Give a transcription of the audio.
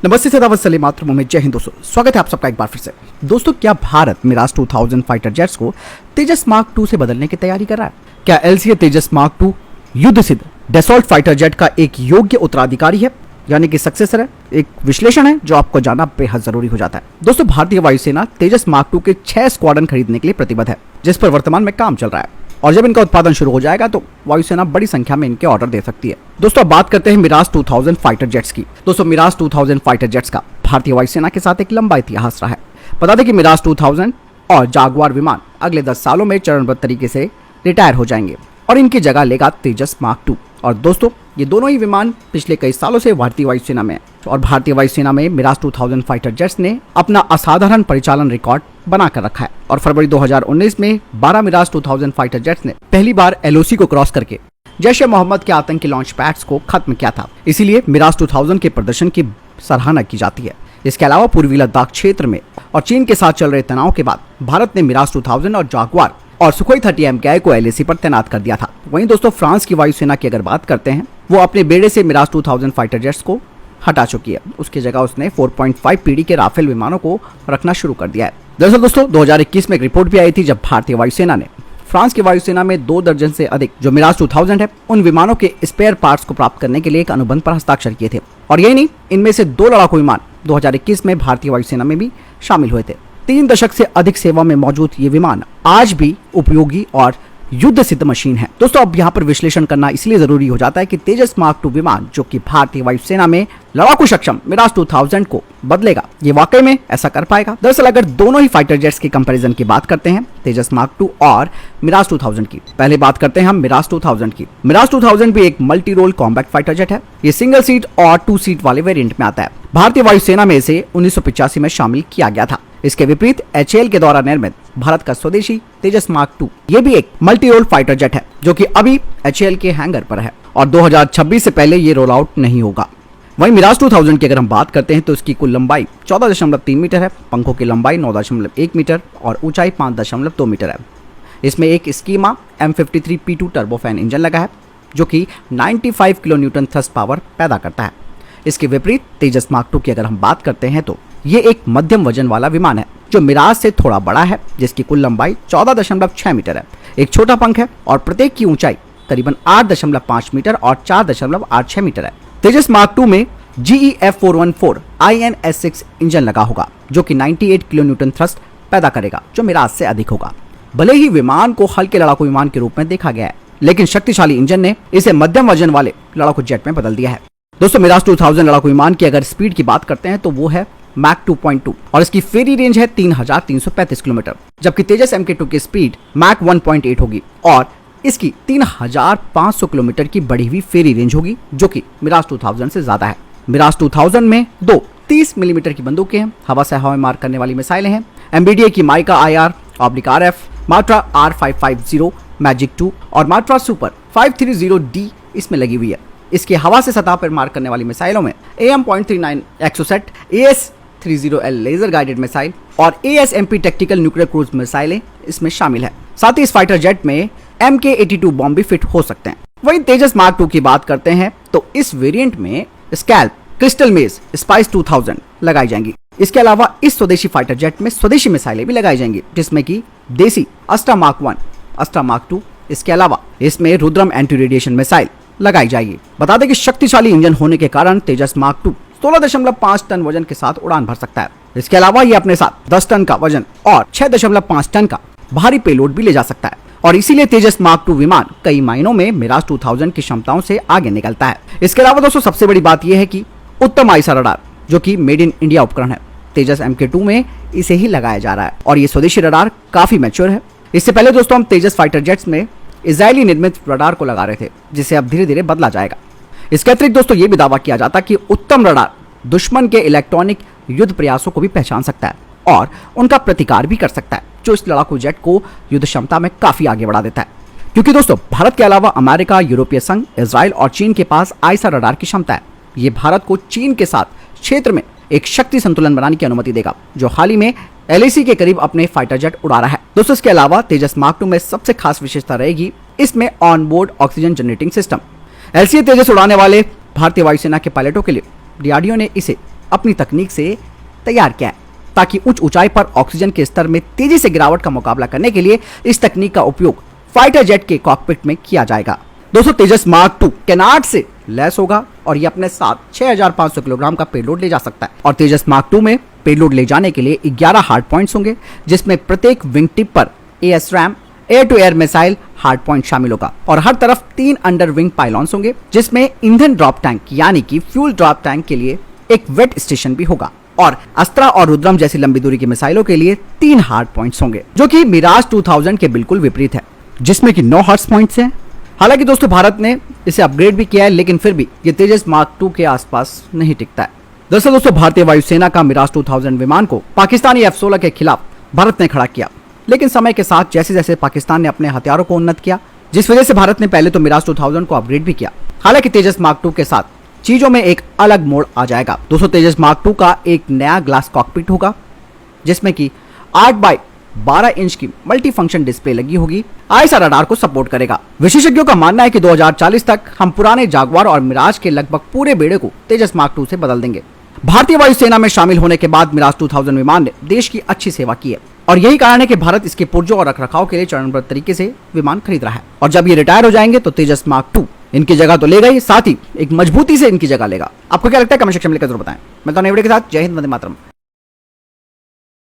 नमस्ते सदावत सलीम मातृभूमि में जय हिंद दोस्तों, स्वागत है आप सबका एक बार फिर से। दोस्तों, क्या भारत मिराज 2000 फाइटर जेट्स को तेजस मार्क 2 से बदलने की तैयारी कर रहा है? क्या एलसीए तेजस मार्क 2 युद्ध सिद्ध डसॉल्ट फाइटर जेट का एक योग्य उत्तराधिकारी है, यानी कि सक्सेसर है? एक विश्लेषण है जो आपको जानना बेहद जरूरी हो जाता है। दोस्तों, भारतीय वायुसेना तेजस मार्क 2 के 6 स्क्वाड्रन खरीदने के लिए प्रतिबद्ध है, जिस पर वर्तमान में काम चल रहा है, और जब इनका उत्पादन शुरू हो जाएगा तो वायुसेना बड़ी संख्या में इनके ऑर्डर दे सकती है। दोस्तों, अब बात करते हैं मिराज 2000 फाइटर जेट्स की। दोस्तों, मिराज 2000 फाइटर जेट्स का भारतीय वायुसेना के साथ एक लंबा इतिहास रहा है। बता दें कि मिराज 2000 और जागवार विमान अगले 10 सालों में चरणबद्ध तरीके से रिटायर हो जाएंगे और इनकी जगह लेगा तेजस मार्क 2। और दोस्तों, ये दोनों ही विमान पिछले कई सालों से भारतीय वायुसेना में, और भारतीय वायुसेना में मिराज 2000 फाइटर जेट्स ने अपना असाधारण परिचालन रिकॉर्ड बनाकर रखा है। और फरवरी 2019 में 12 मिराज 2000 फाइटर जेट्स ने पहली बार एलओसी को क्रॉस करके जैश ए मोहम्मद के आतंकी लॉन्च पैड्स को खत्म किया था। इसीलिए मिराज 2000 के प्रदर्शन की सराहना की जाती है। इसके अलावा पूर्वी लद्दाख क्षेत्र में और चीन के साथ चल रहे तनाव के बाद भारत ने मिराज 2000 और जागवार और सुखोई 30 MKI को एलएसी पर तैनात कर दिया था। वहीं दोस्तों, फ्रांस की वायुसेना की अगर बात करते हैं, वो अपने बेड़े से मिराज 2000 फाइटर जेट्स को हटा चुकी है। उसकी जगह उसने 4.5 पीढ़ी के राफेल विमानों को रखना शुरू कर दिया है। दरअसल दोस्तों, 2021 में एक रिपोर्ट भी आई थी जब भारतीय वायुसेना ने फ्रांस की वायुसेना में 2 दर्जन से अधिक जो मिराज 2000 है, उन विमानों के स्पेयर पार्ट्स को प्राप्त करने के लिए एक अनुबंध पर हस्ताक्षर किए थे। और यही नहीं, इनमें से 2 लड़ाकू विमान 2021 में भारतीय वायुसेना में भी शामिल हुए थे। 3 दशक से अधिक सेवा में मौजूद ये विमान आज भी उपयोगी और युद्ध सिद्ध मशीन है। दोस्तों, अब यहाँ पर विश्लेषण करना इसलिए जरूरी हो जाता है कि तेजस मार्क 2 विमान, जो कि भारतीय वायुसेना में लड़ाकू सक्षम मिराज 2000 को बदलेगा, ये वाकई में ऐसा कर पाएगा? दरअसल अगर दोनों ही फाइटर जेट्स के कंपैरिजन की बात करते हैं, तेजस मार्क 2 और मिराज 2000 की, पहले बात करते हैं हम मिराज 2000 की। मिराज 2000 भी एक multi role combat fighter jet है। ये सिंगल सीट और 2 सीट वाले वेरिएंट में आता है। भारतीय वायुसेना में इसे 1985 में शामिल किया गया था। इसके विपरीत HAL के द्वारा निर्मित भारत का स्वदेशी तेजस मार्क 2 ये भी एक मल्टी रोल फाइटर जेट है, जो कि अभी HAL के हैंगर पर है और 2026 से पहले ये रोल आउट नहीं होगा। वहीं मिराज 2000 की अगर हम बात करते हैं तो इसकी कुल लंबाई 14.3 मीटर है, पंखों की लंबाई 9.1 मीटर और ऊंचाई 5.2 मीटर है। इसमें एक स्कीमा M53P2 टर्बोफैन इंजन लगा है, जो कि 95 किलो न्यूटन थ्रस्ट पावर पैदा करता है। इसके विपरीत तेजस मार्क 2 की अगर हम बात करते हैं तो ये एक मध्यम वजन वाला विमान है, जो मिराज से थोड़ा बड़ा है, जिसकी कुल लंबाई 14.6 मीटर है, एक छोटा पंख है और प्रत्येक की ऊंचाई करीबन 8.5 मीटर और 4.86 मीटर है। तेजस मार्क 2 में GE F414 INS6 इंजन लगा होगा, जो कि 98 किलो न्यूटन थ्रस्ट पैदा करेगा, जो मिराज से अधिक होगा। भले ही विमान को हल्के लड़ाकू विमान के रूप में देखा गया है, लेकिन शक्तिशाली इंजन ने इसे मध्यम वजन वाले लड़ाकू जेट में बदल दिया है। दोस्तों, मिराज 2000 लड़ाकू विमान की अगर स्पीड की बात करते हैं तो वो है मैक 2.2 और इसकी फेरी रेंज है 3335 किलोमीटर, जबकि तेजस MK2 की स्पीड मैक 1.8 होगी और इसकी 3500 किलोमीटर की बढ़ी हुई फेरी रेंज होगी, जो कि मिराज 2000 से ज्यादा है। मिराज 2000 में 2 30 मिलीमीटर की बंदूकें हैं, हवा से हवा में मार करने वाली मिसाइलें हैं, MBDA की माइका IR/RF, मात्रा R550 मैजिक 2 और मात्रा सुपर 530D इसमें लगी हुई है। इसके हवा से सतह पर मार करने वाली मिसाइलों में AM.39 Exocet, AS-30L laser guided missile और ASMP टैक्टिकल न्यूक्लियर क्रूज मिसाइलें इसमें शामिल है। साथ ही इस फाइटर जेट में MK82 बॉम्ब भी फिट हो सकते हैं। वहीं तेजस मार्क 2 की बात करते हैं तो इस वेरिएंट में स्कैल्प, क्रिस्टल मेज, स्पाइस 2000 लगाई जाएंगी। इसके अलावा इस स्वदेशी फाइटर जेट में स्वदेशी मिसाइलें भी लगाई जाएंगी, जिसमें कि देसी अस्त्रा मार्क 1, अस्त्रा मार्क 2, इसके अलावा इसमें रुद्रम एंटी रेडिएशन मिसाइल लगाई जाएगी। बता दें कि शक्तिशाली इंजन होने के कारण तेजस मार्क 2 16.5 टन वजन के साथ उड़ान भर सकता है। इसके अलावा ये अपने साथ 10 टन का वजन और 6.5 टन का भारी पेलोड भी ले जा सकता है, और इसीलिए तेजस मार्क 2 विमान कई मायनों में मिराज 2000 की क्षमताओं से आगे निकलता है। इसके अलावा दोस्तों, सबसे बड़ी बात यह है कि उत्तम आईसा रडार, जो कि मेड इन इंडिया उपकरण है, तेजस MK2 में इसे ही लगाया जा रहा है और ये स्वदेशी रडार काफी मैच्योर है। इससे पहले दोस्तों, हम तेजस फाइटर जेट्स में इजरायली निर्मित रडार को लगा रहे थे, जिसे अब धीरे धीरे बदला जाएगा। इसके अतिरिक्त दोस्तों, ये भी दावा किया जाता कि उत्तम रडार दुश्मन के इलेक्ट्रॉनिक युद्ध प्रयासों को भी पहचान सकता है और उनका प्रतिकार भी कर सकता है, जो इस लड़ाकू जेट को युद्ध क्षमता में काफी आगे बढ़ा देता है। क्योंकि दोस्तों, भारत के अलावा अमेरिका, यूरोपीय संघ, इजराइल और चीन के पास आईसा रडार की क्षमता है। ये भारत को चीन के साथ क्षेत्र में एक शक्ति संतुलन बनाने की अनुमति देगा, जो हाल ही में LAC के करीब अपने फाइटर जेट उड़ा रहा है। दोस्तों, इसके अलावा तेजस मार्क 2 में सबसे खास विशेषता रहेगी इसमें on board oxygen generating system. LCA तेजस उड़ाने वाले भारतीय वायुसेना के पायलटों के लिए DRDO ने इसे अपनी तकनीक से तैयार किया है ताकि उच्च ऊंचाई पर ऑक्सीजन के स्तर में तेजी से गिरावट का मुकाबला करने के लिए इस तकनीक का उपयोग फाइटर जेट के कॉकपिट में किया जाएगा। दोस्तों तेजस मार्क 2 कैनार्ड से लैस होगा और ये अपने साथ 6500 किलोग्राम का पेलोड ले जा सकता है और तेजस मार्क 2 में पेलोड ले जाने के लिए 11 हार्ड पॉइंट्स होंगे, जिसमें प्रत्येक विंग टिप पर ASRAAM air to air missile hard point शामिल होगा और हर तरफ 3 अंडर विंग पाइलॉन्स होंगे, जिसमें ईंधन ड्रॉप टैंक यानी कि फ्यूल ड्रॉप टैंक के लिए एक वेट स्टेशन भी होगा और अस्त्रा और रुद्रम जैसी लंबी दूरी की मिसाइलों के लिए 3 हार्ड पॉइंट्स होंगे, जो कि मिराज 2000 के बिल्कुल विपरीत है जिसमें कि 9 हार्ड पॉइंट्स हैं। हालांकि दोस्तों भारत ने इसे अपग्रेड भी किया है, लेकिन फिर भी ये तेजस मार्क 2 के आसपास नहीं टिकता है। दरअसल दोस्तों भारतीय वायुसेना का मिराज 2000 विमान को पाकिस्तानी F-16 के खिलाफ भारत ने खड़ा किया, लेकिन समय के साथ जैसे जैसे पाकिस्तान ने अपने हथियारों को उन्नत किया, जिस वजह से भारत ने पहले तो मिराज 2000 को अपग्रेड भी किया। हालांकि तेजस मार्क 2 के साथ चीजों में एक अलग मोड़ आ जाएगा। दोस्तों तेजस मार्क 2 का एक नया ग्लास कॉकपिट होगा, जिसमें कि 8 बाय 12 इंच की मल्टी फंक्शन डिस्प्ले लगी होगी, ISR रडार को सपोर्ट करेगा। विशेषज्ञों का मानना है कि 2040 तक हम पुराने जागवार और मिराज के लगभग पूरे बेड़े को तेजस मार्क 2 से बदल देंगे। भारतीय वायुसेना में शामिल होने के बाद मिराज 2000 विमान ने देश की अच्छी सेवा की है और यही कारण है कि भारत इसके पुर्जों और रखरखाव के लिए चरणबद्ध तरीके से विमान खरीद रहा है और जब ये रिटायर हो जाएंगे तो तेजस मार्क 2 इनकी जगह तो लेगा ही, साथ ही एक मजबूती से इनकी जगह लेगा। आपको क्या लगता है कमेंट सेक्शन में लिखकर जरूर बताएं। मैं तो वीडियो के साथ जय हिंद, वंदे मातरम।